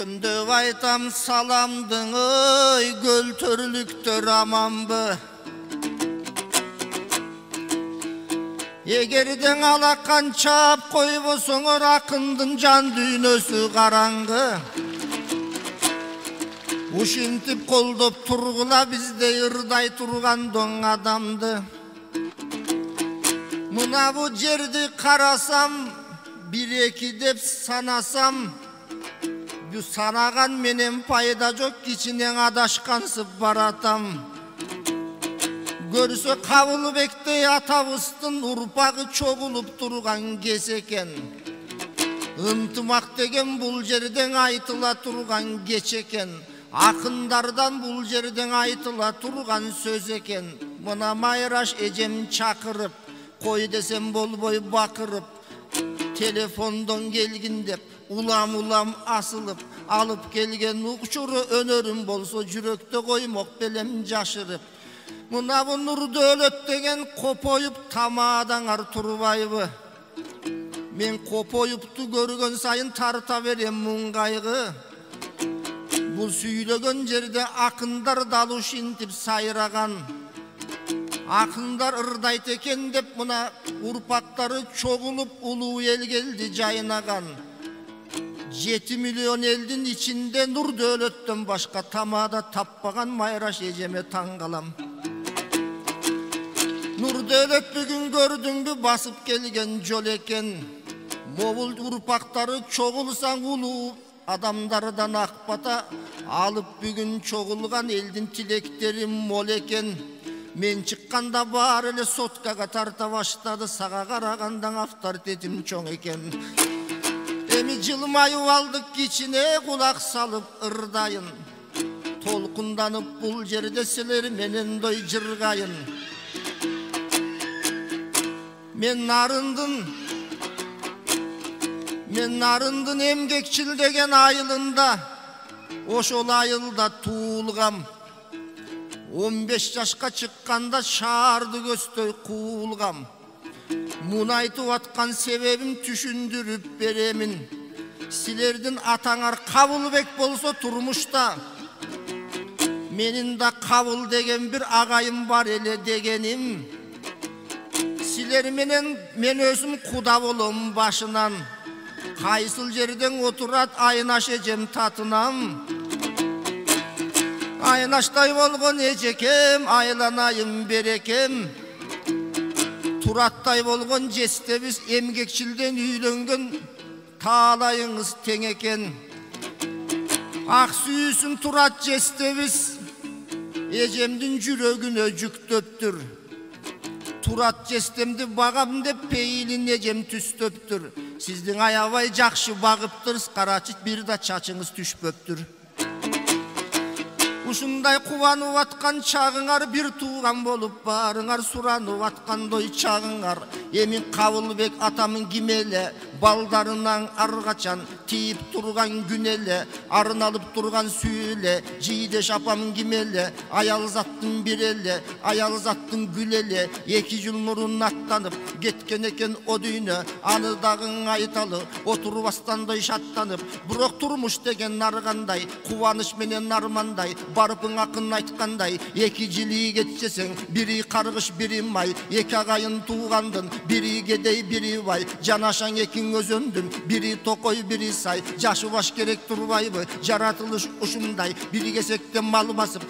Түндөп айтам саламдың ой, көлтөрлүктөр аманбы? Эгерден алакан чап койбосоңор, акындын жан дүйнөсү караңгы. Ушинтип колдоп тургула биздей ырдай турган доң адамды. Мына бу жерди карасам, бир-эки деп санасам, бу санаган менен пайда жок, кичинен адашкансып баратам. Көрсө Кабылбектей атабыздын урпагы чогулуп турган кез экен. Ынтымак деген бул жерден айтыла турган кеч экен. Акындардан бул жерден айтыла турган сөз экен. Мына Майраш эжем чакырып, кой десем болбой бакырып, телефондон келгин деп улам асылып, алып келген учуру өнөрүм болсо жүрөктө коймок белем жашырып. Мына бу Нурдөөлөт деген копоюп тамадаңар турбайбы? Мен копоюпту көргөн сайын тарта берем муң кайгы. Бул сүйлөгөн жерде акындар дал ушинтип сайраган. Акындар ырдайт экен деп мына урпактары чогулуп улуу эл келди жайнаган. 7 миллион элдин ичинде Нурдөөлөттөн башка тамада таппаган Майраш эжеме таң калам. Нурдөөлөт бүгүн көрдүңбү басып келген жол экен. Могул урпактары чогулсаң улуу адамдардан акбата алып бүгүн чогулган элдин тилектери мол экен. Мен чыкканда бар эле соткага тарта баштады, сага карагандан авторитетим чоң экен. Эми жылмайып алдык кичине кулак салып ырдайын. Толкунданып бул жерде силер менен дой жыргайын. Мен нарындын эмгекчил деген айылында, ошол айылда туулгам. 15 жашка чыкканда шаарды көздөй куулгам. Муну айтып аткан себебим түшүндүрүп беремин. Силердин атаңар Кабылбек болсо турмушта, менин да Кабыл деген бир агайым бар эле дегеним. Силер менен мен өзүм куда болом башынан. Кайсыл жерден отурат Айнаш эжем татынам. Айнаштай болгон эжекем, айланайым берекем. Тураттай болгон жестебиз эмгекчилден үйлөнгөн, таалайыңыз тең экен. Ак сүйүүсүн Турат жестебиз эжемдин жүрөгүнө жүктөптүр. Турат жестемди багам деп пейилин эжем түстөптүр. Сиздин аябай жакшы багыптыр, карачы бир да чачыңыз түшпөптүр. Ушундай кубанып аткан чагыңар бир тууган болуп барыңар, суранып аткандой чагыңар. Эми Кабылбек атамын кимеле, балдарынан аргачан тийип турган күнеле, арын алып турган сүйеле, жийдеш апам кимеле, аял заттын биреле, аял заттын күлеле, 2 жыл мурун аттанып кеткен экен о дүйнө, аны дагы айталы, отурбастандай шаттанып, бирок турмуш деген наргандай, кубаныч менен армандай, барыпың акын айткандай, 2 жылы кетсесең, бири каргыш бири май, 2 агайын туугандын, бири кедей бири бай, жанашаң экиң өзөндүн, бири токой бири сай, жашы баш керек турбайбы, жаратылыш ушундай, бири кесекте мал басып,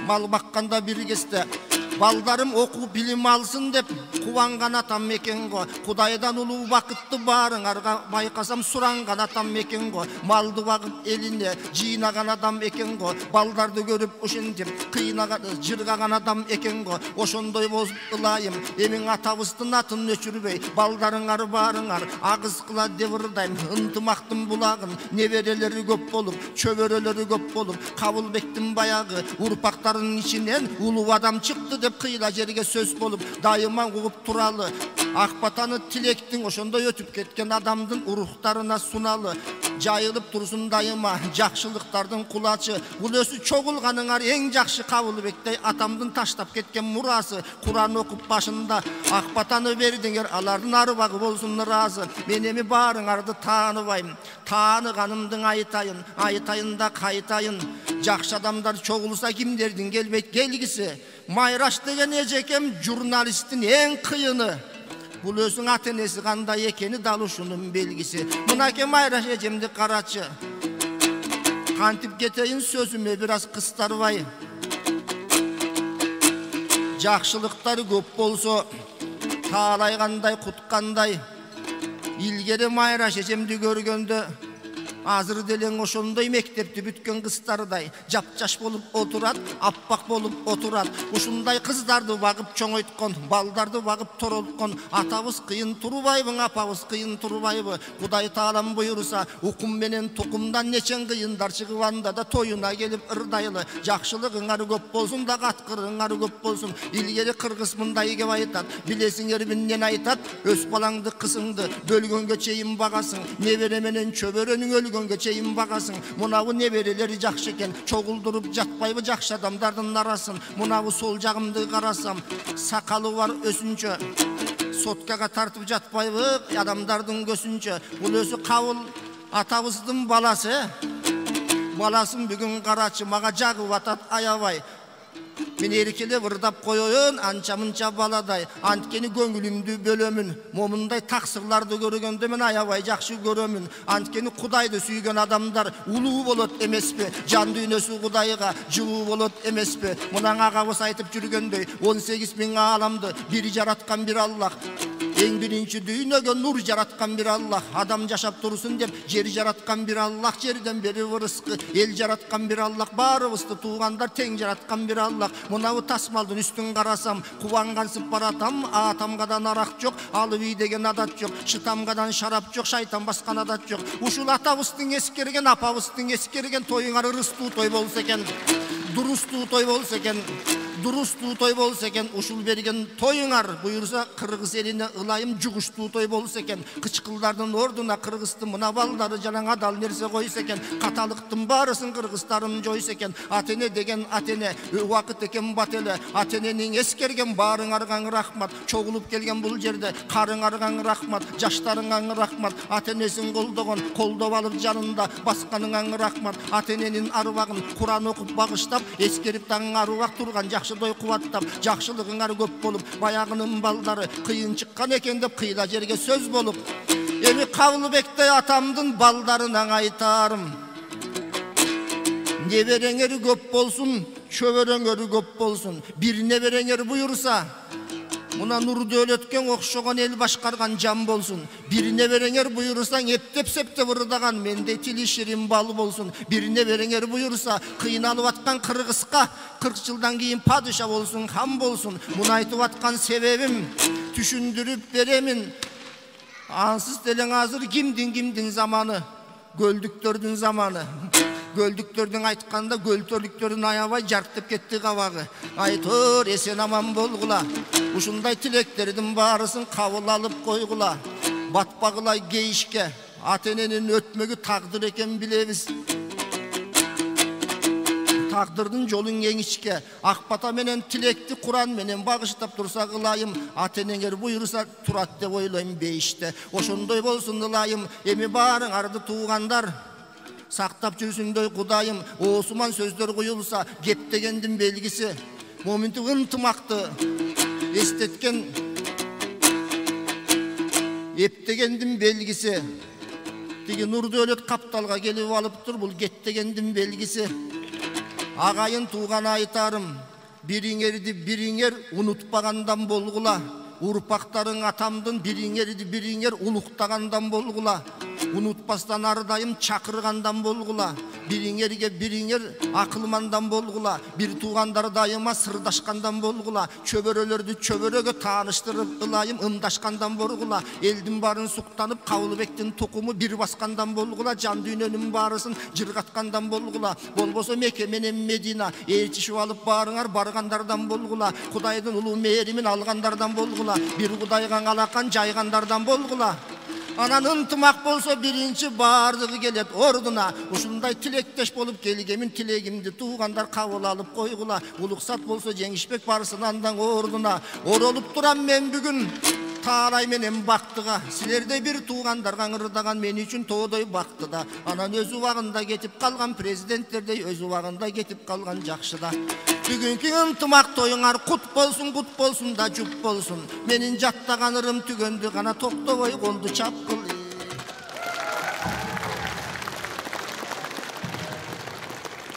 мал бакканда бири кесте, балдарым окуп билим алсын деп кубанган атам экен го. Кудайдан улуу бакытты барыңарга байкасам суранган атам экен го. Малды багып элине жыйнаган адам экен го. Балдарды көрүп ошентип кыйнаган жыргаган адам экен го. Ошондой болуп ылайым, эмиң атабыздын атын өчүрбөй, балдарыңар барыңар агыз кыла деп ырдайм. Ынтымактын булагын неберелери көп болуп, чөбөрөлөрү көп болуп, Кабылбектин баягы урпактарынын ичинен улуу адам чыкты деп кыйла жерге сөз болуп дайыма угуп туралы. Ак батаны тилектин ошондой өтүп кеткен адамдын урухтарына суналы. Жайылып турсун дайыма жакшылыктардын кулачы. Бул өзү чогулганыңар эң жакшы Кабылбектей атамдын таштап кеткен мурасы. Куран окуп башында ак батаны бердиңер, алардын арбагы болсун ыраазы. Мен эми баарыңарды тааныбайм. Тааныганымдын айтайын да кайтайын. Жакшы адамдар чогулса кимдердин келбейт келгиси. Майраш деген эжекем журналисттин эң кыйыны. Бул өзүң ата-энеси кандай экени дал ушунун белгиси. Мынаке Майраш эжемди карачы. Кантип кетейин сөзүмө бир аз кыстарбай. Жакшылыктары көп болсо таалайгандай куткандай. Илгери Майраш эжемди көргөндө азыр делең ошондой мектепти бүткөн кыздардай жапжаш болуп отурат, аппак болуп отурат. Ушундай кыздарды багып чоңойткон, балдарды багып торолткон атабыз кыйын турбайбы, апабыз кыйын турбайбы? Кудай таалам буйруса, укум менен тукумдан нечен кыйындар чыгып анда да тоюна келип ырдайлы. Жакшылыгыңар көп болсун да каткырыңар көп болсун. Илгери кыргыз мындай кеп айтат, билесиңер эмнен айтат? Өз балаңды кысыңды бөлгөнгө чейин багасың, небере менен чөбөрөнүң өлгөнгө чейин багасың. Мунабы неберелери жакшы экен, чогулдуруп жатпайбы жакшы адамдардын арасын. Мунабы сол жагымды карасам, сакалы бар өсүнчө, соткага тартып жатпайбы адамдардын көсүнчө. Бул өзү Кабыл атабыздын баласы. Баласын бүгүн карачы, мага жагып атат аябай. Мен эркелеп ырдап коёюн, анча мынча баладай. Анткени көңүлүмдү бөлөмүн. Момундай таксырларды көргөндө мен аябай жакшы көрөмүн. Анткени Кудайды сүйгөн адамдар улуу болот эмеспи? Жан дүйнөсү Кудайга жылуу болот эмеспи? Мунан агабыз айтып жүргөндөй, 18 миң ааламды бири жараткан бир Аллах. Эң биринчи дүйнөгө нур жараткан бир Аллах. Адам жашап турсун деп жер жараткан бир Аллах. Жерден бери ырыскы эл жараткан бир Аллах. Баарыбызды туугандар тең жараткан бир Аллах. Мунабы тасмалдын үстүн карасам, кубангансып баратам. Атамгадан арак жок, алып үй деген адат жок. Шытамгадан шарап жок, шайтан баскан адат жок. Ушул атабыздын эскерген, апабыздын эскерген тоюңар ырыстуу той болсо экен, дурустуу той болсо экен. Дурустуу той болсо экен, ушул берген тоюңар буйрса кыргыз элине ылайым жугуштуу той болсо экен. Кычкылдардын ордуна кыргыздын мына балдары жалаң адал нерсе койсо экен. Каталыктын баарысын кыргыздарым жойсо экен. Ата-эне деген ата-эне, убакыт экен бателе. Ата-эненин эскерген баарыңарга рахмат. Чогулуп келген бул жерде карыңарга рахмат, жаштарыңа рахмат. Ата-энесин колдогон, колдоп алып жанында басканыңа рахмат. Ата-эненин арбагын Куран окуп багыштап, эскерип таң арбак турган жакшыдой кубаттап, жакшылыгыңар көп болуп, баягынын балдары кыйын чыккан экен деп кыйла жерге сөз болуп. Эми Кабылбектей атамдын балдарына айтарым. Небереңер көп болсун, чөбөрөңөр көп болсун. Бир небереңер буйруса, мына нурду өлөткөн окшогон эл башкарган жан болсун. Бир небереңер буйрусаң эптеп-септеп ырдаган мендей тили ширин бал болсун. Бир небереңер буйруса кыйналып аткан кыргызга 40 жылдан кийин падыша болсун, хан болсун. Муну айтып аткан себебим түшүндүрүп беремин. Ансыз делең азыр кимдин заманы? Гөлдүктөрдүн заманы. Гөлдүктөрдүн айтканда гөлтөрлүктөрдүн аябай жарктып кетти кабагы. Айтор эсен аман болгула. Ушундай тилектердин баарысын кабыл алып койгула. Батпагыла кейишке, ата-эненин өтмөгү тагдыр экен билебиз. Тагдырдын жолун кеңичке, ак бата менен тилекти Куран менен багыштап турса кылайым. Ата-энеңер буйруса турат деп ойлойм бейиште. Ошондой болсун ылайым. Эми баарыңарды туугандар сактап жүрсүндөй Кудайым. Осуман сөздөр куюлса кеп дегендин белгиси. Моминти ынтымакты эстеткен эптегендин белгиси. Тиги нурду өлөт капталга келип алыптыр, бул кет дегендин белгиси. Агайын тууган айтарым, бириңерди бириңер унутпагандан болгула. Урпактарың атамдын бириңерди бириңер улуктагандан болгула. Unutpastan ардайым чакыргандан болгула. Бириңерге бириңер акылмандан болгула. Бир туугандар дайыма сырдашкандан болгула. Чөбөрөлөрдү чөбөрөгө тааныштырып ылайым ымдашкандан болгула. Элдин барын суктанып Кабылбектин тукуму бир баскандан болгула. Жан дүйнөнүн баарысын жыргаткандан болгула. Болбосо Мекке менен Медина ээрчишип алып барыңар баргандардан болгула. Кудайдын улуу мээримин алгандардан болгула. Бир Кудайга алакан жайгандардан болгула. Анан ынтымак болсо биринчи бардыгы келет ордуна. Ушундай тилектеш болуп келгемин тилегимди туугандар кабыл алып койгула. Улуксат болсо Жеңишбек барсын андан ордуна. Оролуп турам мен бүгүн Таалай менен бактыга. Силерде бир туугандарга ырдаган мен үчүн тоодой бактыда. Анан өз убагында кетип калган президенттердей өз убагында кетип калган жакшыда. Бүгүнкү ынтымак тоюңар кут болсун да жуп болсун. Менин жаттаган ырым түгөндү гана токтобой колду чапкыл